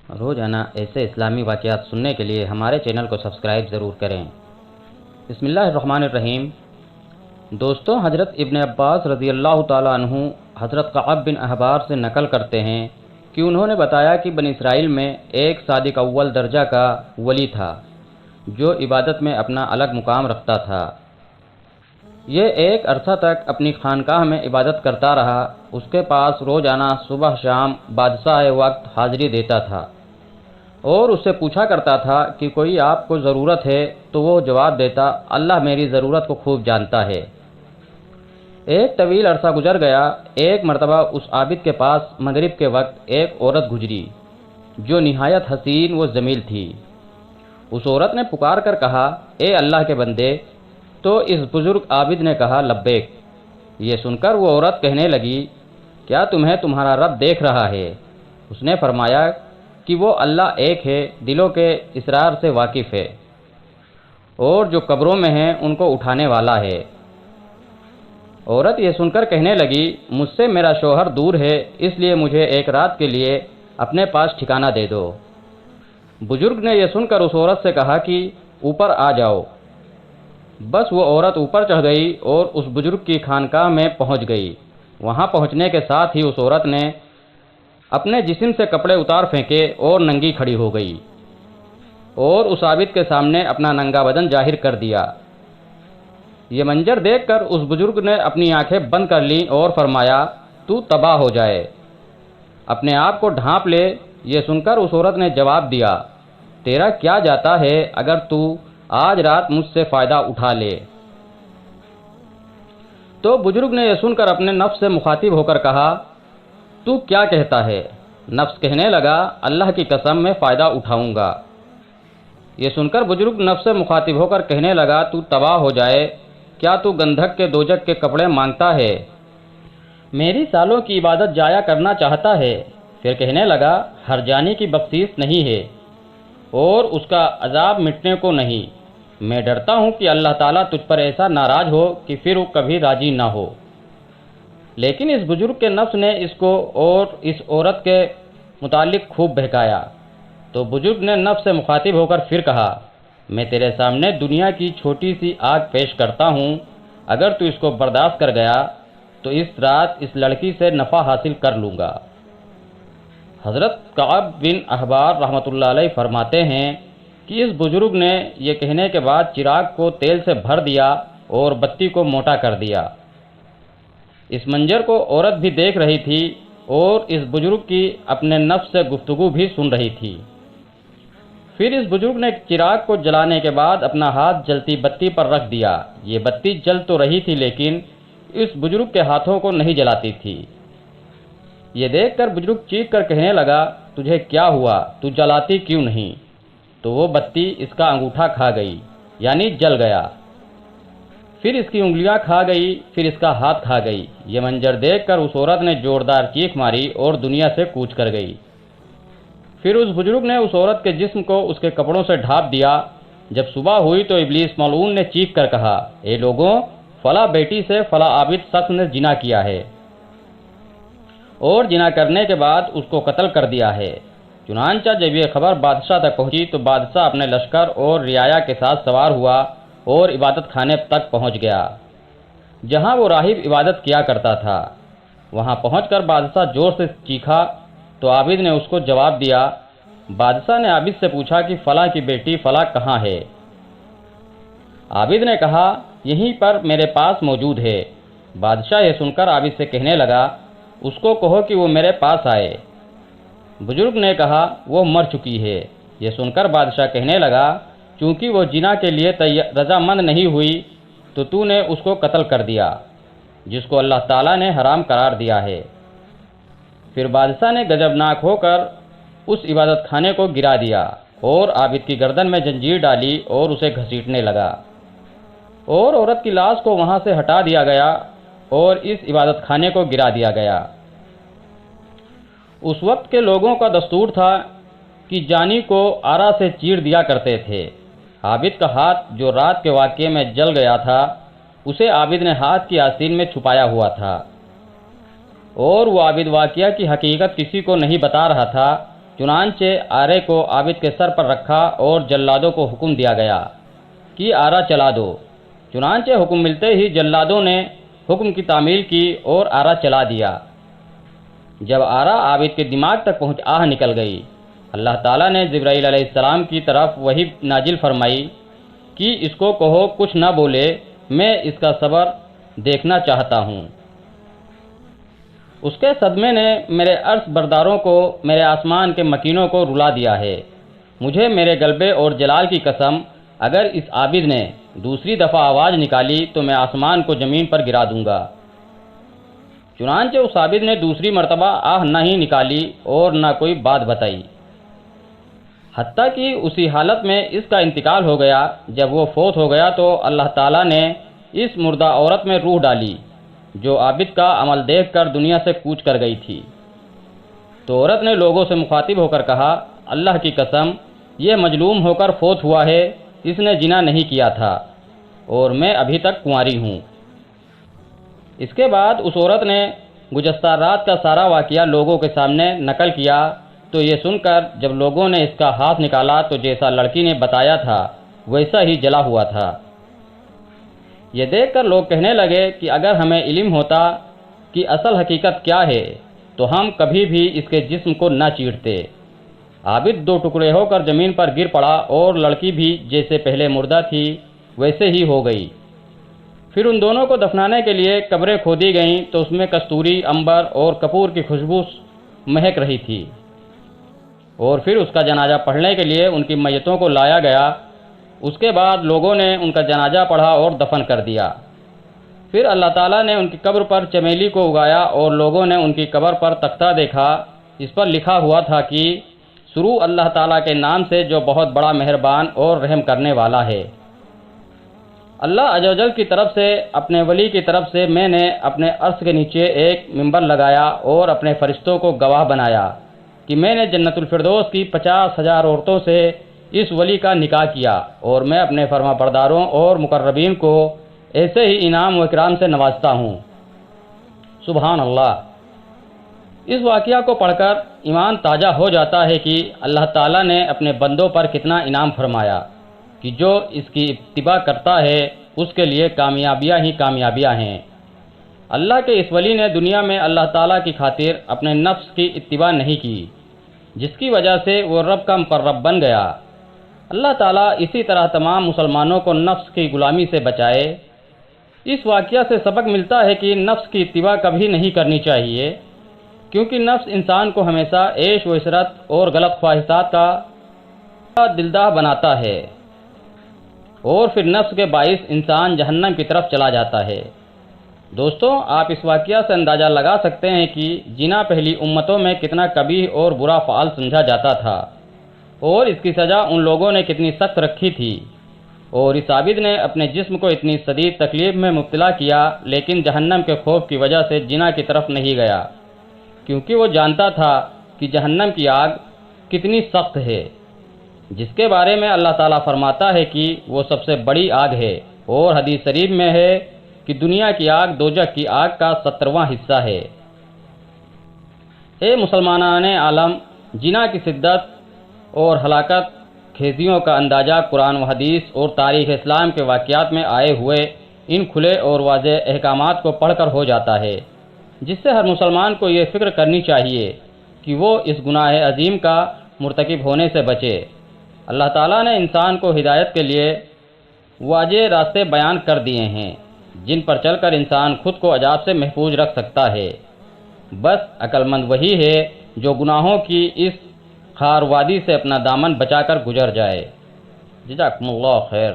روزانہ ایسے اسلامی واقعات سننے کے لیے ہمارے چینل کو سبسکرائب ضرور کریں۔ بسم اللہ الرحمن الرحیم۔ دوستوں، حضرت ابن عباس رضی اللہ تعالیٰ عنہ حضرت کعب بن احبار سے نقل کرتے ہیں کہ انہوں نے بتایا کہ بنی اسرائیل میں ایک صادق اول درجہ کا ولی تھا جو عبادت میں اپنا الگ مقام رکھتا تھا۔ یہ ایک عرصہ تک اپنی خانقاہ میں عبادت کرتا رہا۔ اس کے پاس روزانہ صبح شام بادشاہ وقت حاضری دیتا تھا اور اس سے پوچھا کرتا تھا کہ کوئی آپ کو ضرورت ہے تو وہ جواب دیتا، اللہ میری ضرورت کو خوب جانتا ہے۔ ایک طویل عرصہ گزر گیا۔ ایک مرتبہ اس عابد کے پاس مغرب کے وقت ایک عورت گزری جو نہایت حسین و جمیل تھی۔ اس عورت نے پکار کر کہا، اے اللہ کے بندے! تو اس بزرگ عابد نے کہا، لبیک۔ یہ سن کر وہ عورت کہنے لگی، کیا تمہیں تمہارا رب دیکھ رہا ہے؟ اس نے فرمایا کہ وہ اللہ ایک ہے، دلوں کے اسرار سے واقف ہے، اور جو قبروں میں ہیں ان کو اٹھانے والا ہے۔ عورت یہ سن کر کہنے لگی، مجھ سے میرا شوہر دور ہے، اس لیے مجھے ایک رات کے لیے اپنے پاس ٹھکانہ دے دو۔ بزرگ نے یہ سن کر اس عورت سے کہا کہ اوپر آ جاؤ۔ بس وہ عورت اوپر چڑھ گئی اور اس بزرگ کی خانقاہ میں پہنچ گئی۔ وہاں پہنچنے کے ساتھ ہی اس عورت نے اپنے جسم سے کپڑے اتار پھینکے اور ننگی کھڑی ہو گئی اور اس عابد کے سامنے اپنا ننگا بدن ظاہر کر دیا۔ یہ منظر دیکھ کر اس بزرگ نے اپنی آنکھیں بند کر لیں اور فرمایا، تو تباہ ہو جائے، اپنے آپ کو ڈھانپ لے۔ یہ سن کر اس عورت نے جواب دیا، تیرا کیا جاتا ہے اگر تو آج رات مجھ سے فائدہ اٹھا لے۔ تو بزرگ نے یہ سن کر اپنے نفس سے مخاطب ہو کر کہا، تو کیا کہتا ہے؟ نفس کہنے لگا، اللہ کی قسم میں فائدہ اٹھاؤں گا۔ یہ سن کر بزرگ نفس سے مخاطب ہو کر کہنے لگا، تو تباہ ہو جائے، کیا تو گندھک کے دوجک کے کپڑے مانگتا ہے؟ میری سالوں کی عبادت جایا کرنا چاہتا ہے؟ پھر کہنے لگا، ہر جانی کی بخشش نہیں ہے اور اس کا عذاب مٹنے کو نہیں۔ میں ڈرتا ہوں کہ اللہ تعالیٰ تجھ پر ایسا ناراض ہو کہ پھر وہ کبھی راضی نہ ہو۔ لیکن اس بزرگ کے نفس نے اس کو اور اس عورت کے متعلق خوب بہکایا۔ تو بزرگ نے نفس سے مخاطب ہو کر پھر کہا، میں تیرے سامنے دنیا کی چھوٹی سی آگ پیش کرتا ہوں، اگر تو اس کو برداشت کر گیا تو اس رات اس لڑکی سے نفع حاصل کر لوں گا۔ حضرت کعب بن احبار رحمۃ اللہ علیہ فرماتے ہیں کہ اس بزرگ نے یہ کہنے کے بعد چراغ کو تیل سے بھر دیا اور بتی کو موٹا کر دیا۔ اس منظر کو عورت بھی دیکھ رہی تھی اور اس بزرگ کی اپنے نفس سے گفتگو بھی سن رہی تھی۔ پھر اس بزرگ نے چراغ کو جلانے کے بعد اپنا ہاتھ جلتی بتی پر رکھ دیا۔ یہ بتی جل تو رہی تھی لیکن اس بزرگ کے ہاتھوں کو نہیں جلاتی تھی۔ یہ دیکھ کر بزرگ چیخ کر کہنے لگا، تجھے کیا ہوا؟ تو جلاتی کیوں نہیں؟ تو وہ بتی اس کا انگوٹھا کھا گئی، یعنی جل گیا۔ پھر اس کی انگلیاں کھا گئی، پھر اس کا ہاتھ کھا گئی۔ یہ منظر دیکھ کر اس عورت نے زوردار چیخ ماری اور دنیا سے کوچ کر گئی۔ پھر اس بزرگ نے اس عورت کے جسم کو اس کے کپڑوں سے ڈھانپ دیا۔ جب صبح ہوئی تو ابلیس ملعون نے چیخ کر کہا، اے لوگوں، فلاں بیٹی سے فلاں عابد شخص نے زنا کیا ہے اور زنا کرنے کے بعد اس کو قتل کر دیا ہے۔ چنانچہ جب یہ خبر بادشاہ تک پہنچی تو بادشاہ اپنے لشکر اور رعایا کے ساتھ سوار ہوا اور عبادت خانے تک پہنچ گیا جہاں وہ راہب عبادت کیا کرتا تھا۔ وہاں پہنچ کر بادشاہ زور سے چیخا تو عابد نے اس کو جواب دیا۔ بادشاہ نے عابد سے پوچھا کہ فلاں کی بیٹی فلاں کہاں ہے؟ عابد نے کہا، یہیں پر میرے پاس موجود ہے۔ بادشاہ یہ سن کر عابد سے کہنے لگا، اس کو کہو کہ وہ میرے پاس آئے۔ بزرگ نے کہا، وہ مر چکی ہے۔ یہ سن کر بادشاہ کہنے لگا، چونکہ وہ زنا کے لیے رضامند نہیں ہوئی تو نے اس کو قتل کر دیا جس کو اللہ تعالیٰ نے حرام قرار دیا ہے۔ پھر بادشاہ نے غضبناک ہو کر اس عبادت خانے کو گرا دیا اور عابد کی گردن میں زنجیر ڈالی اور اسے گھسیٹنے لگا، اور عورت کی لاش کو وہاں سے ہٹا دیا گیا اور اس عبادت خانے کو گرا دیا گیا۔ اس وقت کے لوگوں کا دستور تھا کہ جانی کو آرا سے چیر دیا کرتے تھے۔ عابد کا ہاتھ جو رات کے واقعے میں جل گیا تھا اسے عابد نے ہاتھ کی آستین میں چھپایا ہوا تھا، اور وہ عابد واقعہ کی حقیقت کسی کو نہیں بتا رہا تھا چنانچہ آرے کو عابد کے سر پر رکھا اور جلادوں کو حکم دیا گیا کہ آرا چلا دو۔ چنانچہ حکم ملتے ہی جلادوں نے حکم کی تعمیل کی اور آرا چلا دیا۔ جب آرا عابد کے دماغ تک پہنچ آہ نکل گئی، اللہ تعالیٰ نے جبرائیل علیہ السلام کی طرف وحی نازل فرمائی کہ اس کو کہو کچھ نہ بولے، میں اس کا صبر دیکھنا چاہتا ہوں۔ اس کے صدمے نے میرے عرش برداروں کو، میرے آسمان کے مکینوں کو رلا دیا ہے۔ مجھے میرے غلبے اور جلال کی قسم، اگر اس عابد نے دوسری دفعہ آواز نکالی تو میں آسمان کو زمین پر گرا دوں گا۔ چنانچہ اس عابد نے دوسری مرتبہ آہ نہ ہی نکالی اور نہ کوئی بات بتائی، حتیٰ کہ اسی حالت میں اس کا انتقال ہو گیا۔ جب وہ فوت ہو گیا تو اللہ تعالیٰ نے اس مردہ عورت میں روح ڈالی جو عابد کا عمل دیکھ کر دنیا سے کوچ کر گئی تھی۔ تو عورت نے لوگوں سے مخاطب ہو کر کہا، اللہ کی قسم، یہ مظلوم ہو کر فوت ہوا ہے، اس نے زنا نہیں کیا تھا اور میں ابھی تک کنواری ہوں۔ اس کے بعد اس عورت نے گزشتہ رات کا سارا واقعہ لوگوں کے سامنے نقل کیا، تو یہ سن کر جب لوگوں نے اس کا ہاتھ نکالا تو جیسا لڑکی نے بتایا تھا ویسا ہی جلا ہوا تھا۔ یہ دیکھ کر لوگ کہنے لگے کہ اگر ہمیں علم ہوتا کہ اصل حقیقت کیا ہے تو ہم کبھی بھی اس کے جسم کو نہ چیرتے۔ عابد دو ٹکڑے ہو کر زمین پر گر پڑا اور لڑکی بھی جیسے پہلے مردہ تھی ویسے ہی ہو گئی۔ پھر ان دونوں کو دفنانے کے لیے قبریں کھودی گئیں تو اس میں کستوری، عنبر اور کپور کی خوشبو مہک رہی تھی، اور پھر اس کا جنازہ پڑھنے کے لیے ان کی میتوں کو لایا گیا۔ اس کے بعد لوگوں نے ان کا جنازہ پڑھا اور دفن کر دیا۔ پھر اللہ تعالیٰ نے ان کی قبر پر چمیلی کو اگایا اور لوگوں نے ان کی قبر پر تختہ دیکھا، اس پر لکھا ہوا تھا کہ شروع اللہ تعالیٰ کے نام سے جو بہت بڑا مہربان اور رحم کرنے والا ہے۔ اللہ عز و جل کی طرف سے اپنے ولی کی طرف سے میں نے اپنے عرش کے نیچے ایک منبر لگایا اور اپنے فرشتوں کو گواہ بنایا کہ میں نے جنت الفردوس کی 50,000 عورتوں سے اس ولی کا نکاح کیا، اور میں اپنے فرما برداروں اور مقربین کو ایسے ہی انعام و اکرام سے نوازتا ہوں۔ سبحان اللہ۔ اس واقعہ کو پڑھ کر ایمان تازہ ہو جاتا ہے کہ اللہ تعالیٰ نے اپنے بندوں پر کتنا انعام فرمایا کہ جو اس کی اتباع کرتا ہے اس کے لیے کامیابیاں ہی کامیابیاں ہیں۔ اللہ کے اس ولی نے دنیا میں اللہ تعالیٰ کی خاطر اپنے نفس کی اتباع نہیں کی، جس کی وجہ سے وہ رب کا مقرب بن گیا۔ اللہ تعالیٰ اسی طرح تمام مسلمانوں کو نفس کی غلامی سے بچائے۔ اس واقعہ سے سبق ملتا ہے کہ نفس کی اتباع کبھی نہیں کرنی چاہیے، کیونکہ نفس انسان کو ہمیشہ عیش و عشرت اور غلط خواہشات کا دلدہ بناتا ہے، اور پھر نفس کے باعث انسان جہنم کی طرف چلا جاتا ہے۔ دوستوں، آپ اس واقعہ سے اندازہ لگا سکتے ہیں کہ زنا پہلی امتوں میں کتنا قبیح اور برا فعل سمجھا جاتا تھا، اور اس کی سزا ان لوگوں نے کتنی سخت رکھی تھی، اور اس عابد نے اپنے جسم کو اتنی شدید تکلیف میں مبتلا کیا، لیکن جہنم کے خوف کی وجہ سے زنا کی طرف نہیں گیا، کیونکہ وہ جانتا تھا کہ جہنم کی آگ کتنی سخت ہے، جس کے بارے میں اللہ تعالیٰ فرماتا ہے کہ وہ سب سے بڑی آگ ہے، اور حدیث شریف میں ہے کہ دنیا کی آگ دوزخ کی آگ کا 70واں حصہ ہے۔ اے مسلمانان عالم، زنا کی شدت اور ہلاکت خیزیوں کا اندازہ قرآن و حدیث اور تاریخ اسلام کے واقعات میں آئے ہوئے ان کھلے اور واضح احکامات کو پڑھ کر ہو جاتا ہے، جس سے ہر مسلمان کو یہ فکر کرنی چاہیے کہ وہ اس گناہ عظیم کا مرتکب ہونے سے بچے۔ اللہ تعالیٰ نے انسان کو ہدایت کے لیے واضح راستے بیان کر دیے ہیں، جن پر چل کر انسان خود کو عذاب سے محفوظ رکھ سکتا ہے۔ بس عقل مند وہی ہے جو گناہوں کی اس خار وادی سے اپنا دامن بچا کر گزر جائے۔ جزاکم اللہ خیر۔